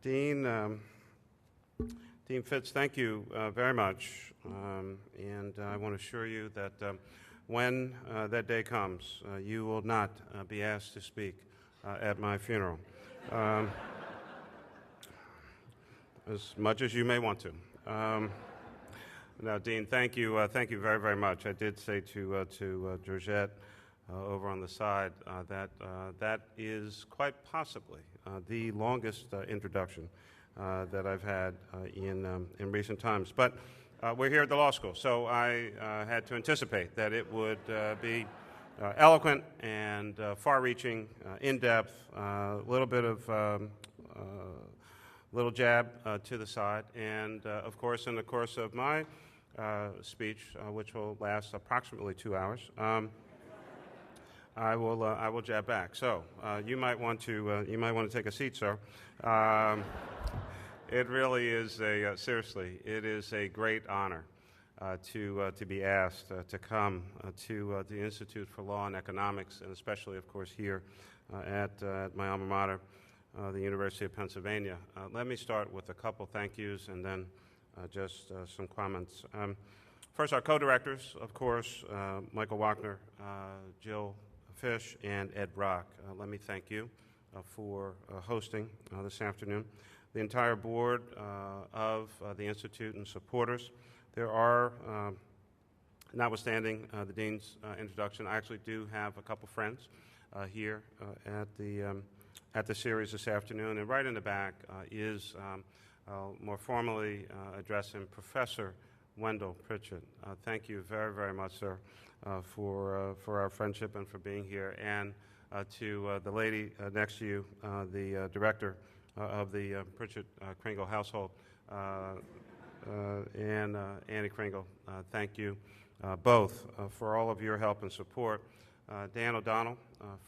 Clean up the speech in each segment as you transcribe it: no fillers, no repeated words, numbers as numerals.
Dean Fitz, thank you very much, and I want to assure you that when that day comes, you will not be asked to speak at my funeral, as much as you may want to. Now, Dean, thank you very, very much. I did say to Georgette over on the side that is quite possibly the longest introduction that I've had in recent times. But we're here at the law school, so I had to anticipate that it would be eloquent and far-reaching, in-depth, a little bit of little jab to the side, and of course, in the course of my speech, which will last approximately 2 hours, I will jab back. So you might want to take a seat, sir. It really is seriously, it is a great honor to be asked to come to the Institute for Law and Economics, and especially, of course, here at my alma mater, the University of Pennsylvania. Let me start with a couple thank yous and then just some comments. First, our co-directors, of course, Michael Wachner, Jill Fish, and Ed Brock. Let me thank you for hosting this afternoon. The entire board of the Institute and supporters. There are, notwithstanding the Dean's introduction, I actually do have a couple friends here at the series this afternoon. And right in the back is, I'll more formally address him, Professor Wendell Pritchett. Thank you very, very much, sir, for our friendship and for being here. And to the lady next to you, the director of the Pritchett Kringle household, and Annie Kringle, thank you both for all of your help and support. Dan O'Donnell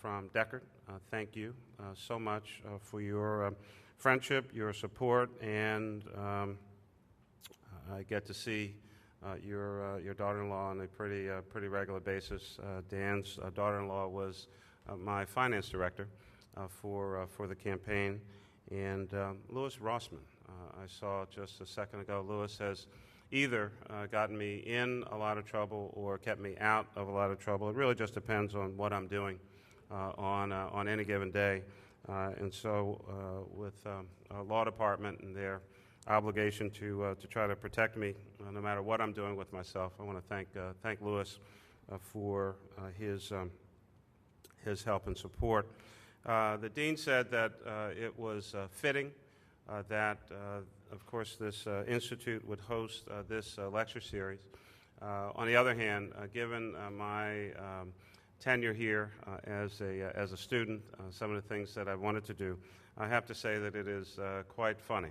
from Deckard, thank you so much for your friendship, your support, and I get to see your daughter-in-law on a pretty regular basis. Dan's daughter-in-law was my finance director for the campaign, and Louis Rossman. I saw just a second ago. Louis has either gotten me in a lot of trouble or kept me out of a lot of trouble. It really just depends on what I'm doing on any given day. And so with our law department and their obligation to try to protect me no matter what I'm doing with myself, I want to thank Louis for his help and support. The dean said that it was fitting that, of course, this institute would host this lecture series. On the other hand, given my tenure here as a student, some of the things that I wanted to do, I have to say that it is quite funny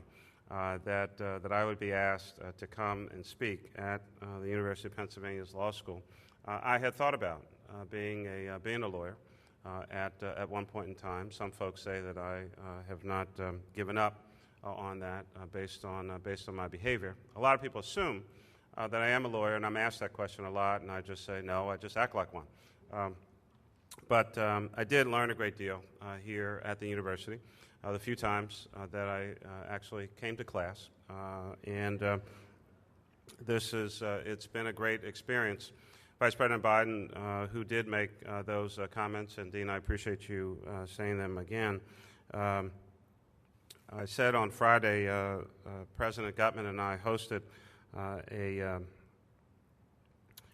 that I would be asked to come and speak at the University of Pennsylvania's law school. I had thought about being a lawyer at one point in time. Some folks say that I have not given up on that based on my behavior. A lot of people assume that I am a lawyer, and I'm asked that question a lot, and I just say, no, I just act like one. But I did learn a great deal here at the university the few times that I actually came to class, and it's been a great experience. Vice President Biden, who did make those comments, and Dean, I appreciate you saying them again. I said on Friday, President Gutman and I hosted a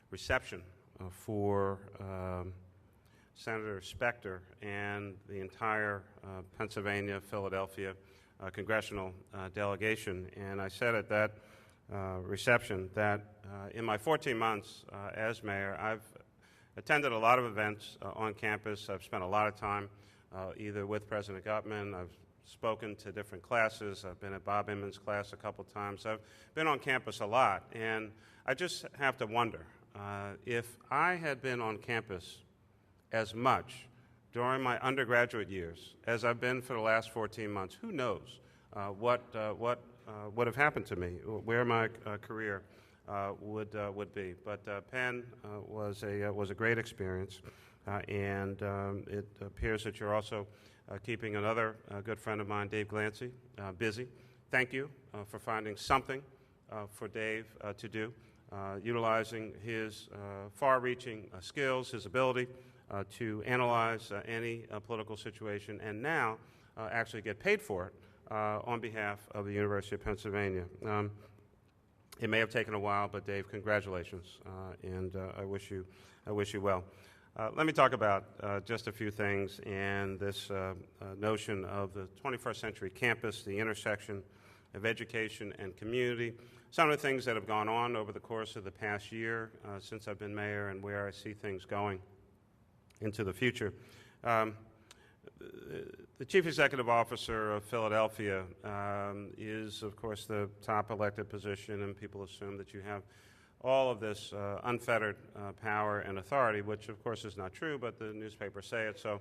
reception for Senator Specter and the entire Pennsylvania, Philadelphia congressional delegation. And I said at that reception that in my 14 months as mayor, I've attended a lot of events on campus. I've spent a lot of time either with President Gutman. I've spoken to different classes. I've been at Bob Inman's class a couple times. I've been on campus a lot, and I just have to wonder if I had been on campus as much during my undergraduate years as I've been for the last 14 months. Who knows what would have happened to me, where my career would be. But Penn was a great experience. and it appears that you're also keeping another good friend of mine, Dave Glancy, busy. Thank you for finding something for Dave to do, utilizing his far-reaching skills, his ability to analyze any political situation, and now actually get paid for it on behalf of the University of Pennsylvania. It may have taken a while, but Dave, congratulations, and I wish you well. Let me talk about just a few things and this notion of the 21st century campus, the intersection of education and community, some of the things that have gone on over the course of the past year since I've been mayor and where I see things going into the future. The Chief Executive Officer of Philadelphia is, of course, the top elected position, and people assume that you have all of this unfettered power and authority, which, of course, is not true, but the newspapers say it, so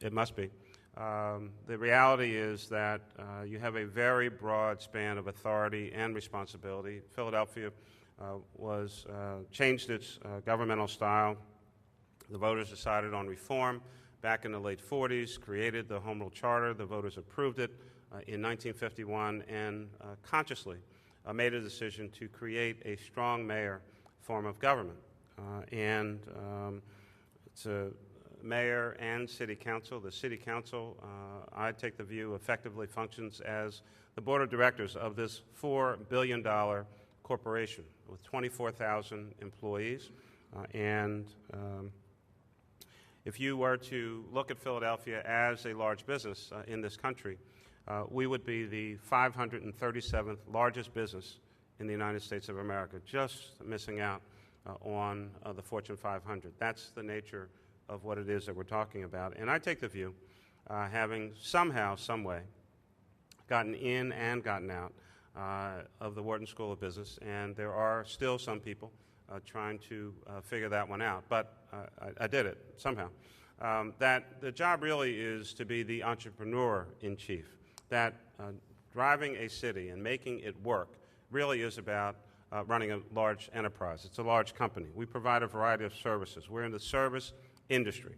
it must be. The reality is that you have a very broad span of authority and responsibility. Philadelphia changed its governmental style. The voters decided on reform back in the late 40s, created the Home Rule Charter. The voters approved it in 1951 and consciously made a decision to create a strong mayor form of government. It's a mayor and city council. The city council, I take the view, effectively functions as the board of directors of this $4 billion corporation with 24,000 employees. If you were to look at Philadelphia as a large business in this country, we would be the 537th largest business in the United States of America, just missing out on the Fortune 500. That's the nature of what it is that we're talking about. And I take the view, having somehow, some way, gotten in and gotten out of the Wharton School of Business, and there are still some people trying to figure that one out, but I did it somehow. That the job really is to be the entrepreneur in chief, that driving a city and making it work really is about running a large enterprise. It's a large company. We provide a variety of services. We're in the service industry.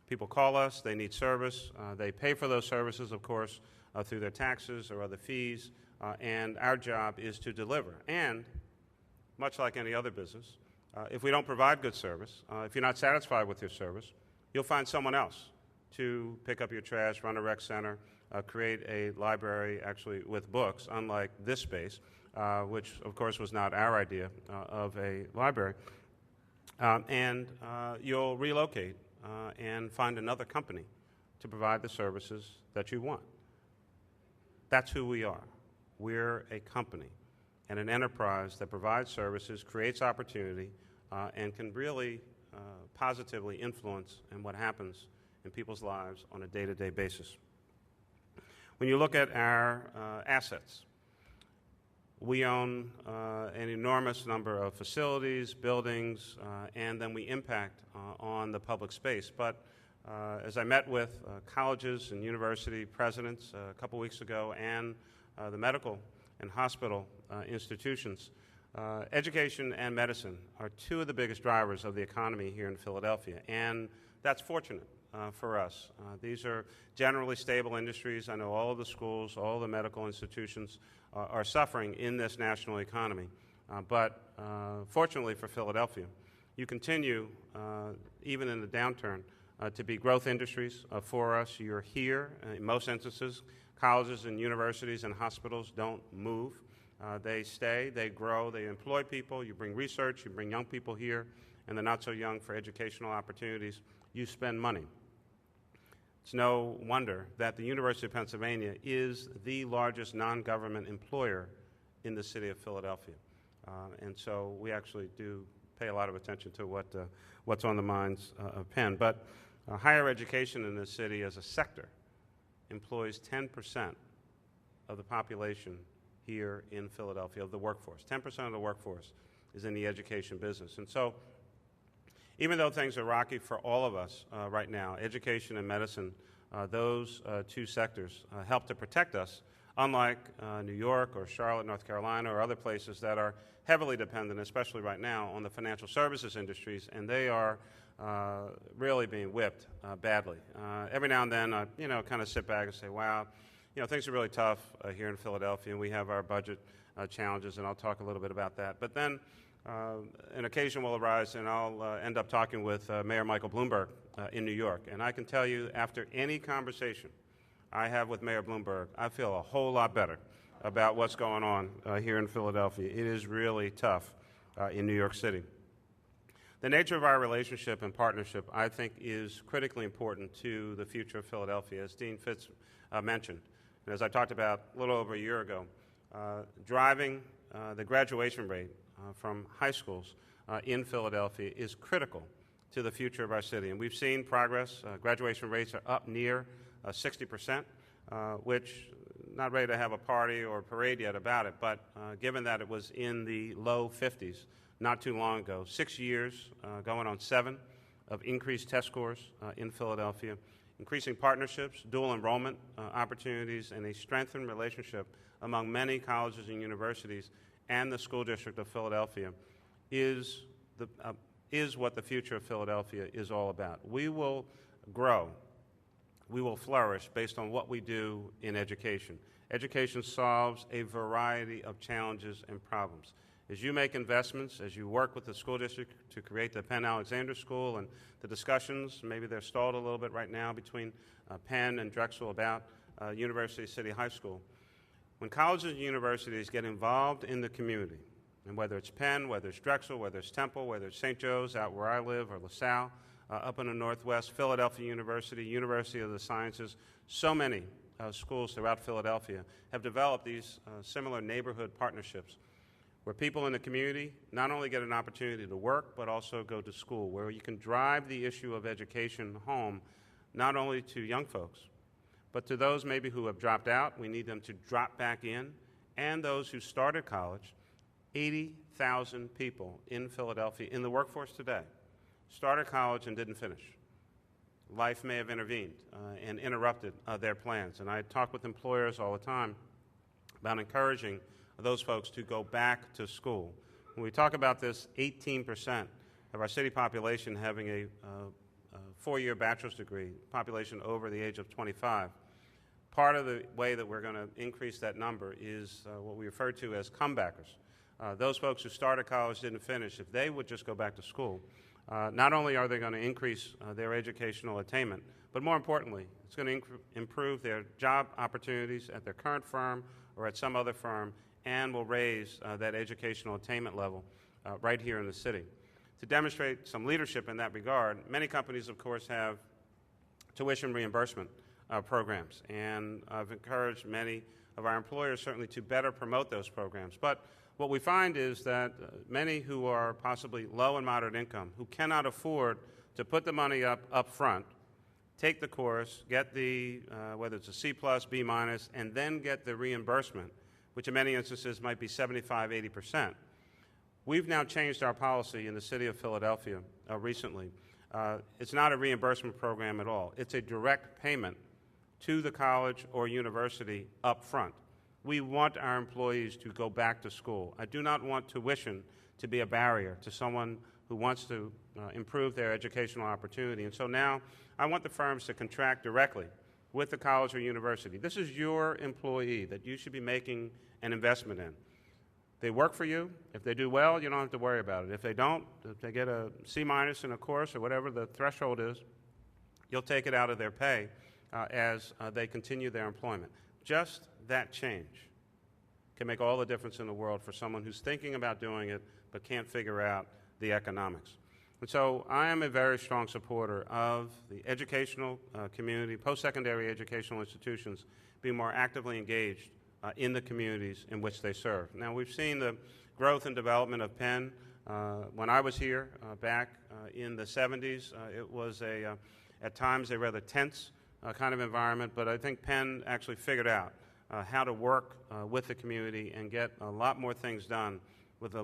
People call us, they need service, they pay for those services, of course, through their taxes or other fees, and our job is to deliver. And much like any other business, if we don't provide good service, if you're not satisfied with your service, you'll find someone else to pick up your trash, run a rec center, create a library actually with books, unlike this space, which of course was not our idea of a library. And you'll relocate and find another company to provide the services that you want. That's who we are. We're a company and an enterprise that provides services, creates opportunity, and can really positively influence in what happens in people's lives on a day-to-day basis. When you look at our assets, we own an enormous number of facilities, buildings, and then we impact on the public space. But as I met with colleges and university presidents a couple weeks ago and the medical and hospital institutions, education and medicine are two of the biggest drivers of the economy here in Philadelphia, and that's fortunate for us. These are generally stable industries. I know all of the schools, all the medical institutions are suffering in this national economy, but fortunately for Philadelphia, you continue, even in the downturn, to be growth industries for us. You're here. In most instances, colleges and universities and hospitals don't move. They stay, they grow, they employ people, you bring research, you bring young people here, and they're not so young for educational opportunities. You spend money. It's no wonder that the University of Pennsylvania is the largest non-government employer in the city of Philadelphia. And so we actually do pay a lot of attention to what's on the minds of Penn. But higher education in this city as a sector employs 10% of the population here in Philadelphia, of the workforce. 10% of the workforce is in the education business. And so even though things are rocky for all of us right now, education and medicine, those two sectors help to protect us, unlike New York or Charlotte, North Carolina, or other places that are heavily dependent, especially right now, on the financial services industries, and they are really being whipped badly. Every now and then, I kind of sit back and say, wow, things are really tough here in Philadelphia, and we have our budget challenges, and I'll talk a little bit about that. But then an occasion will arise, and I'll end up talking with Mayor Michael Bloomberg in New York. And I can tell you, after any conversation I have with Mayor Bloomberg, I feel a whole lot better about what's going on here in Philadelphia. It is really tough in New York City. The nature of our relationship and partnership, I think, is critically important to the future of Philadelphia, as Dean Fitz mentioned. And as I talked about a little over a year ago, driving the graduation rate from high schools in Philadelphia is critical to the future of our city. And we've seen progress. Graduation rates are up near 60%, which, not ready to have a party or a parade yet about it, but given that it was in the low 50s not too long ago, 6 years, going on 7, of increased test scores in Philadelphia, increasing partnerships, dual enrollment opportunities, and a strengthened relationship among many colleges and universities and the school district of Philadelphia is what the future of Philadelphia is all about. We will grow. We will flourish based on what we do in education. Education solves a variety of challenges and problems. As you make investments, as you work with the school district to create the Penn Alexander School, and the discussions, maybe they're stalled a little bit right now between Penn and Drexel about University City High School. When colleges and universities get involved in the community, and whether it's Penn, whether it's Drexel, whether it's Temple, whether it's St. Joe's out where I live, or LaSalle, up in the Northwest, Philadelphia University, University of the Sciences, so many schools throughout Philadelphia have developed these similar neighborhood partnerships where people in the community not only get an opportunity to work, but also go to school, where you can drive the issue of education home, not only to young folks, but to those maybe who have dropped out. We need them to drop back in, and those who started college. 80,000 people in Philadelphia in the workforce today started college and didn't finish. Life may have intervened and interrupted their plans. And I talk with employers all the time about encouraging those folks to go back to school. When we talk about this 18% of our city population having a 4-year bachelor's degree, population over the age of 25, part of the way that we're going to increase that number is what we refer to as comebackers. Those folks who started college, didn't finish, if they would just go back to school, not only are they going to increase their educational attainment, but more importantly, it's going to improve their job opportunities at their current firm or at some other firm, and will raise that educational attainment level right here in the city. To demonstrate some leadership in that regard, many companies, of course, have tuition reimbursement programs, and I've encouraged many of our employers certainly to better promote those programs. But what we find is that many who are possibly low and moderate income, who cannot afford to put the money up front, take the course, get the, whether it's a C+, B-, and then get the reimbursement, which in many instances might be 75, 80%. We've now changed our policy in the city of Philadelphia recently. It's not a reimbursement program at all. It's a direct payment to the college or university up front. We want our employees to go back to school. I do not want tuition to be a barrier to someone who wants to improve their educational opportunity. And so now I want the firms to contract directly with the college or university. This is your employee that you should be making an investment in. They work for you. If they do well, you don't have to worry about it. If they don't, if they get a C- in a course or whatever the threshold is, you'll take it out of their pay as they continue their employment. Just that change can make all the difference in the world for someone who's thinking about doing it but can't figure out the economics. And so I am a very strong supporter of the educational community, post-secondary educational institutions being more actively engaged in the communities in which they serve. Now, we've seen the growth and development of Penn. When I was here back in the 70s, it was at times a rather tense kind of environment, but I think Penn actually figured out how to work with the community and get a lot more things done with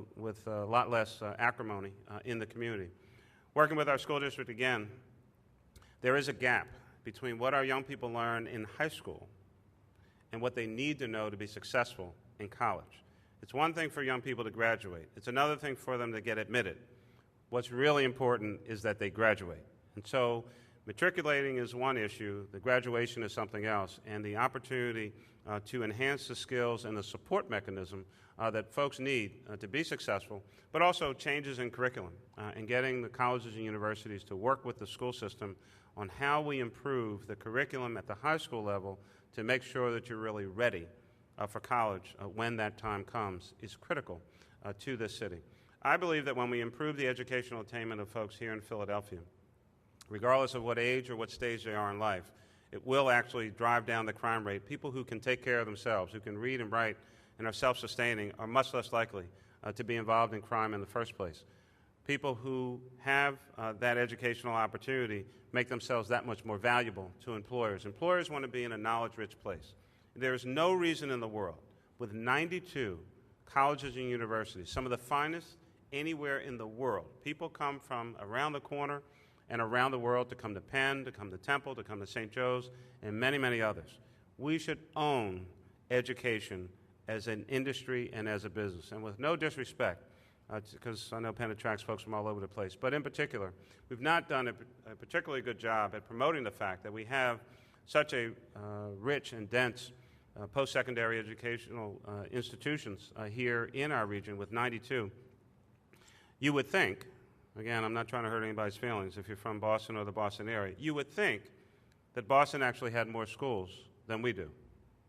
a lot less acrimony in the community. Working with our school district again, there is a gap between what our young people learn in high school and what they need to know to be successful in college. It's one thing for young people to graduate. It's another thing for them to get admitted. What's really important is that they graduate. And so matriculating is one issue, the graduation is something else, and the opportunity to enhance the skills and the support mechanism that folks need to be successful, but also changes in curriculum and getting the colleges and universities to work with the school system on how we improve the curriculum at the high school level to make sure that you're really ready for college when that time comes is critical to this city. I believe that when we improve the educational attainment of folks here in Philadelphia, regardless of what age or what stage they are in life, it will actually drive down the crime rate. People who can take care of themselves, who can read and write and are self-sustaining, are much less likely to be involved in crime in the first place. People who have that educational opportunity make themselves that much more valuable to employers. Employers want to be in a knowledge-rich place. There is no reason in the world, with 92 colleges and universities, some of the finest anywhere in the world. People come from around the corner and around the world to come to Penn, to come to Temple, to come to St. Joe's, and many, many others. We should own education as an industry and as a business. And with no disrespect, because I know Penn attracts folks from all over the place, but in particular, we've not done a particularly good job at promoting the fact that we have such a rich and dense post-secondary educational institutions here in our region with 92. You would think, again, I'm not trying to hurt anybody's feelings if you're from Boston or the Boston area, you would think that Boston actually had more schools than we do.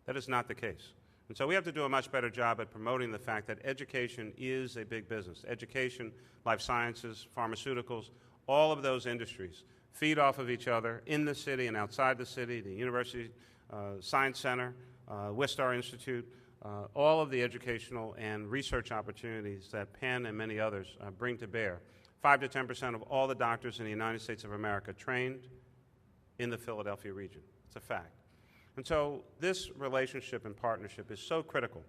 That is not the case. And so we have to do a much better job at promoting the fact that education is a big business. Education, life sciences, pharmaceuticals, all of those industries feed off of each other in the city and outside the city, the University Science Center, Wistar Institute, all of the educational and research opportunities that Penn and many others bring to bear. 5 to 10% of all the doctors in the United States of America trained in the Philadelphia region. It's a fact. And so this relationship and partnership is so critical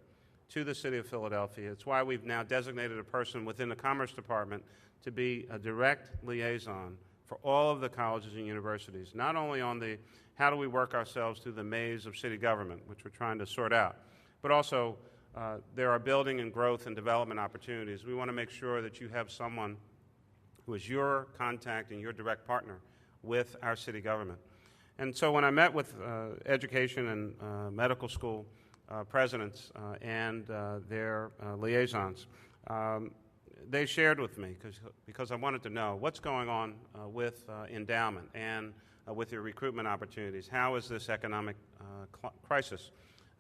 to the city of Philadelphia. It's why we've now designated a person within the Commerce Department to be a direct liaison for all of the colleges and universities, not only on the how do we work ourselves through the maze of city government, which we're trying to sort out, but also there are building and growth and development opportunities. We want to make sure that you have someone who is your contact and your direct partner with our city government. And so when I met with education and medical school presidents and their liaisons, they shared with me, because I wanted to know what's going on with endowment and with your recruitment opportunities. How has this economic crisis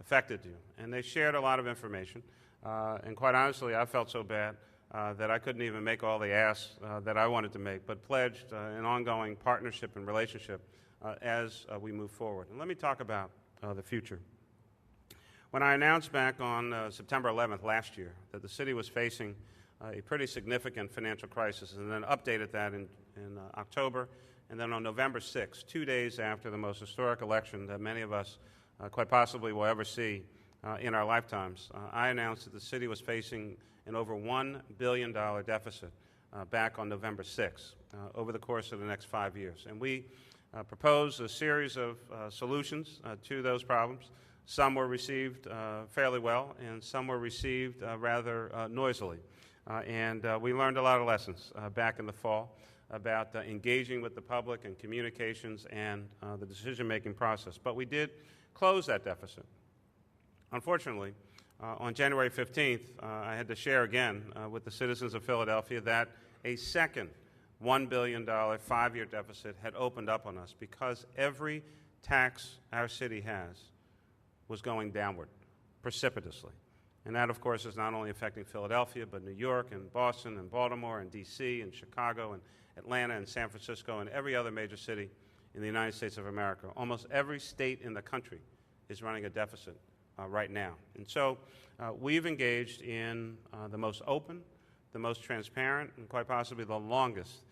affected you? And they shared a lot of information. And quite honestly, I felt so bad that I couldn't even make all the asks that I wanted to make, but pledged an ongoing partnership and relationship as we move forward. And let me talk about the future. When I announced back on September 11th last year that the city was facing a pretty significant financial crisis, and then updated that in October, and then on November 6th, 2 days after the most historic election that many of us quite possibly will ever see in our lifetimes, I announced that the city was facing an over $1 billion deficit back on November 6th over the course of the next 5 years. And we proposed a series of solutions to those problems. Some were received fairly well, and some were received rather noisily. And we learned a lot of lessons back in the fall about engaging with the public and communications and the decision-making process. But we did close that deficit. Unfortunately, on January 15th, I had to share again with the citizens of Philadelphia that a second $1 billion 5-year deficit had opened up on us because every tax our city has was going downward precipitously. And that, of course, is not only affecting Philadelphia, but New York and Boston and Baltimore and D.C. and Chicago and Atlanta and San Francisco and every other major city in the United States of America. Almost every state in the country is running a deficit right now. And so we've engaged in the most open, the most transparent, and quite possibly the longest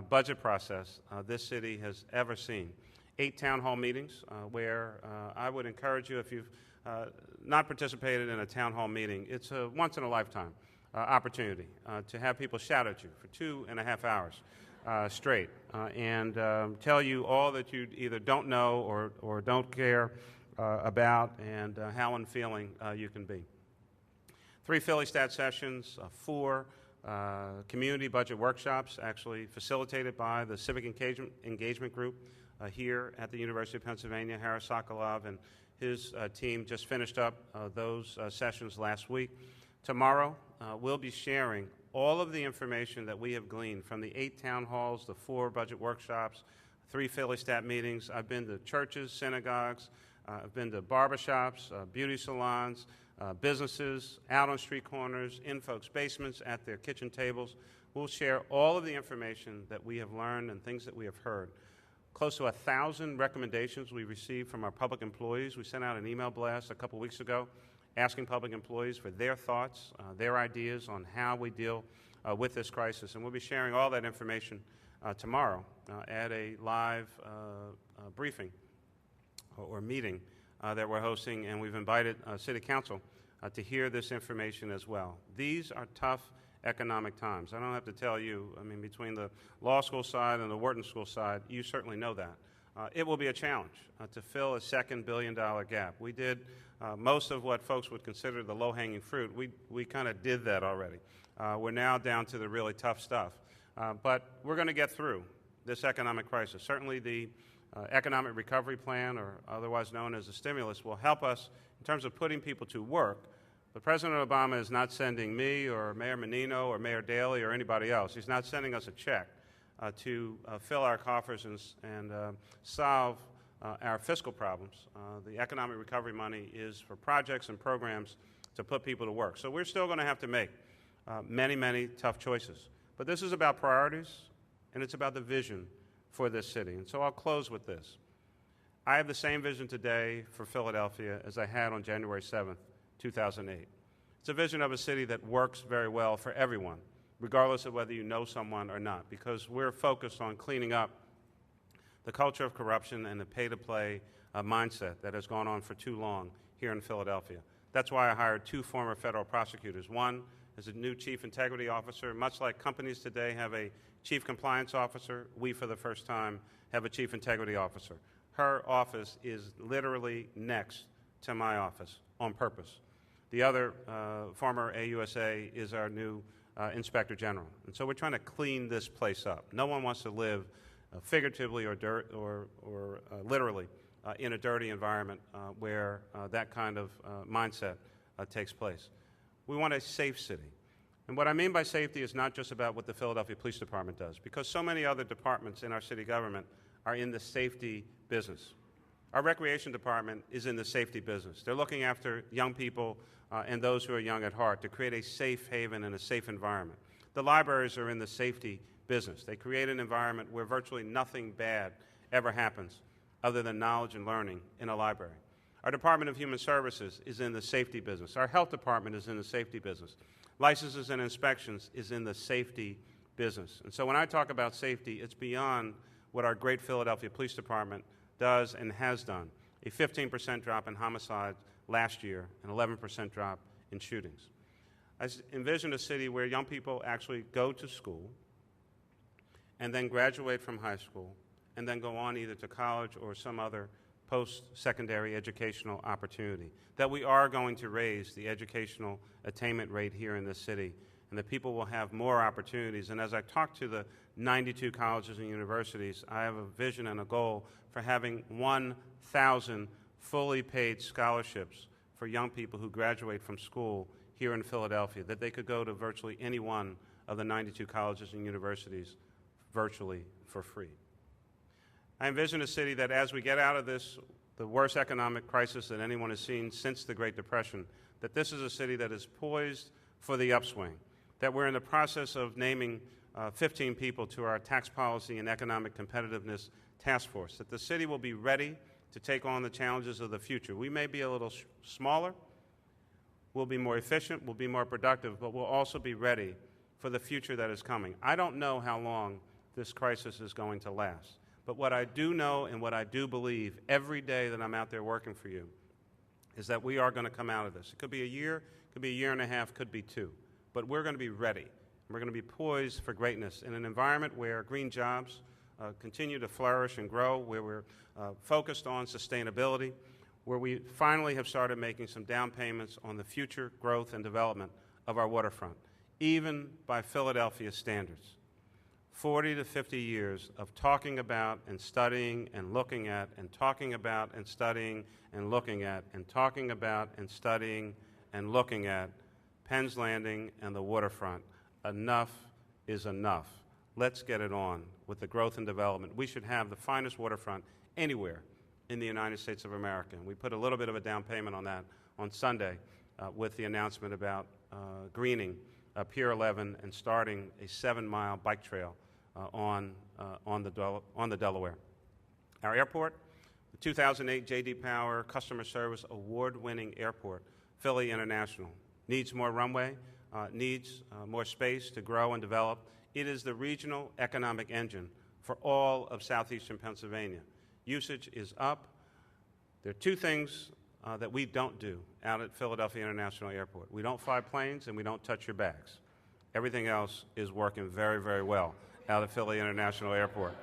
budget process this city has ever seen. 8 town hall meetings where I would encourage you, if you've not participated in a town hall meeting, it's a once-in-a-lifetime opportunity to have people shout at you for 2.5 hours straight and tell you all that you either don't know or don't care about and how unfeeling you can be. 3 Philly Stat sessions, 4 community budget workshops, actually facilitated by the Civic Engagement Group here at the University of Pennsylvania. Harris Sokolov and his team just finished up those sessions last week. Tomorrow, we'll be sharing all of the information that we have gleaned from the 8 town halls, the 4 budget workshops, 3 Philly Stat meetings. I've been to churches, synagogues, I've been to barbershops, beauty salons, businesses, out on street corners, in folks' basements, at their kitchen tables. We'll share all of the information that we have learned and things that we have heard. Close to 1,000 recommendations we received from our public employees. We sent out an email blast a couple weeks ago asking public employees for their thoughts, their ideas on how we deal with this crisis. And we'll be sharing all that information tomorrow at a live briefing or meeting that we're hosting, and we've invited City Council to hear this information as well. These are tough economic times. I don't have to tell you, I mean, between the law school side and the Wharton School side, you certainly know that. It will be a challenge to fill a $2 billion gap. We did most of what folks would consider the low-hanging fruit. We kind of did that already. We're now down to the really tough stuff. But we're going to get through this economic crisis. Certainly the economic recovery plan, or otherwise known as the stimulus, will help us in terms of putting people to work. But President Obama is not sending me or Mayor Menino or Mayor Daley or anybody else. He's not sending us a check to fill our coffers and solve our fiscal problems. The economic recovery money is for projects and programs to put people to work. So we're still going to have to make many, many tough choices. But this is about priorities, and it's about the vision for this city. And so I'll close with this. I have the same vision today for Philadelphia as I had on January 7th, 2008. It's a vision of a city that works very well for everyone, regardless of whether you know someone or not, because we're focused on cleaning up the culture of corruption and the pay-to-play mindset that has gone on for too long here in Philadelphia. That's why I hired 2 former federal prosecutors. One is a new chief integrity officer. Much like companies today have a chief compliance officer, we for the first time have a chief integrity officer. Her office is literally next to my office on purpose. The other former AUSA is our new Inspector General. And so we're trying to clean this place up. No one wants to live figuratively or literally in a dirty environment where that kind of mindset takes place. We want a safe city. And what I mean by safety is not just about what the Philadelphia Police Department does, because so many other departments in our city government are in the safety business. Our recreation department is in the safety business. They're looking after young people and those who are young at heart to create a safe haven and a safe environment. The libraries are in the safety business. They create an environment where virtually nothing bad ever happens other than knowledge and learning in a library. Our Department of Human Services is in the safety business. Our health department is in the safety business. Licenses and inspections is in the safety business. And so when I talk about safety, it's beyond what our great Philadelphia Police Department does and has done. A 15% drop in homicides last year, an 11% drop in shootings. I envision a city where young people actually go to school and then graduate from high school and then go on either to college or some other post-secondary educational opportunity, that we are going to raise the educational attainment rate here in this city, and that people will have more opportunities. And as I talk to the 92 colleges and universities, I have a vision and a goal for having 1,000 fully paid scholarships for young people who graduate from school here in Philadelphia, that they could go to virtually any one of the 92 colleges and universities virtually for free. I envision a city that as we get out of this, the worst economic crisis that anyone has seen since the Great Depression, that this is a city that is poised for the upswing, that we're in the process of naming 15 people to our tax policy and economic competitiveness task force, that the city will be ready to take on the challenges of the future. We may be a little smaller, we'll be more efficient, we'll be more productive, but we'll also be ready for the future that is coming. I don't know how long this crisis is going to last. But what I do know and what I do believe every day that I'm out there working for you is that we are going to come out of this. It could be a year, it could be a year and a half, could be 2. But we're going to be ready. We're going to be poised for greatness in an environment where green jobs continue to flourish and grow, where we're focused on sustainability, where we finally have started making some down payments on the future growth and development of our waterfront. even by Philadelphia standards. 40 to 50 years of talking about and studying and looking at and talking about and studying and looking at and talking about and studying and looking at Penn's Landing and the waterfront. Enough is enough. Let's get it on with the growth and development. We should have the finest waterfront anywhere in the United States of America. And we put a little bit of a down payment on that on Sunday with the announcement about greening Pier 11 and starting a 7-mile bike trail on the Delaware. Our airport, the 2008 J.D. Power Customer Service Award-winning airport, Philly International, needs more runway, needs more space to grow and develop. It is the regional economic engine for all of southeastern Pennsylvania. Usage is up. There are two things that we don't do out at Philadelphia International Airport. We don't fly planes and we don't touch your bags. Everything else is working very, very well out at Philly International Airport.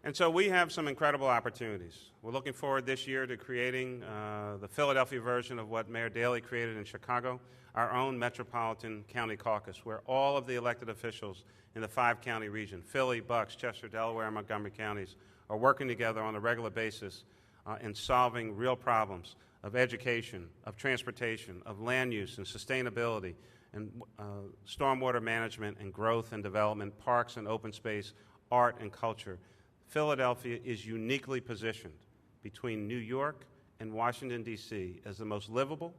And so we have some incredible opportunities. We're looking forward this year to creating the Philadelphia version of what Mayor Daley created in Chicago, our own Metropolitan County Caucus, where all of the elected officials in the 5-county region, Philly, Bucks, Chester, Delaware, and Montgomery counties, are working together on a regular basis in solving real problems of education, of transportation, of land use and sustainability, and stormwater management and growth and development, parks and open space, art and culture. Philadelphia is uniquely positioned between New York and Washington, D.C. as the most livable,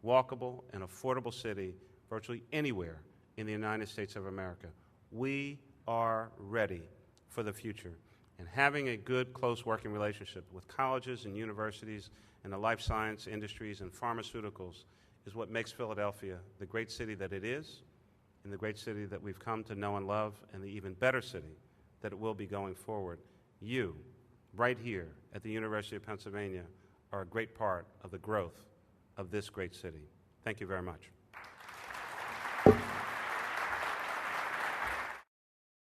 walkable, and affordable city virtually anywhere in the United States of America. We are ready for the future. And having a good, close working relationship with colleges and universities and the life science industries and pharmaceuticals is what makes Philadelphia the great city that it is, and the great city that we've come to know and love, and the even better city that it will be going forward. You, right here at the University of Pennsylvania, are a great part of the growth of this great city. Thank you very much.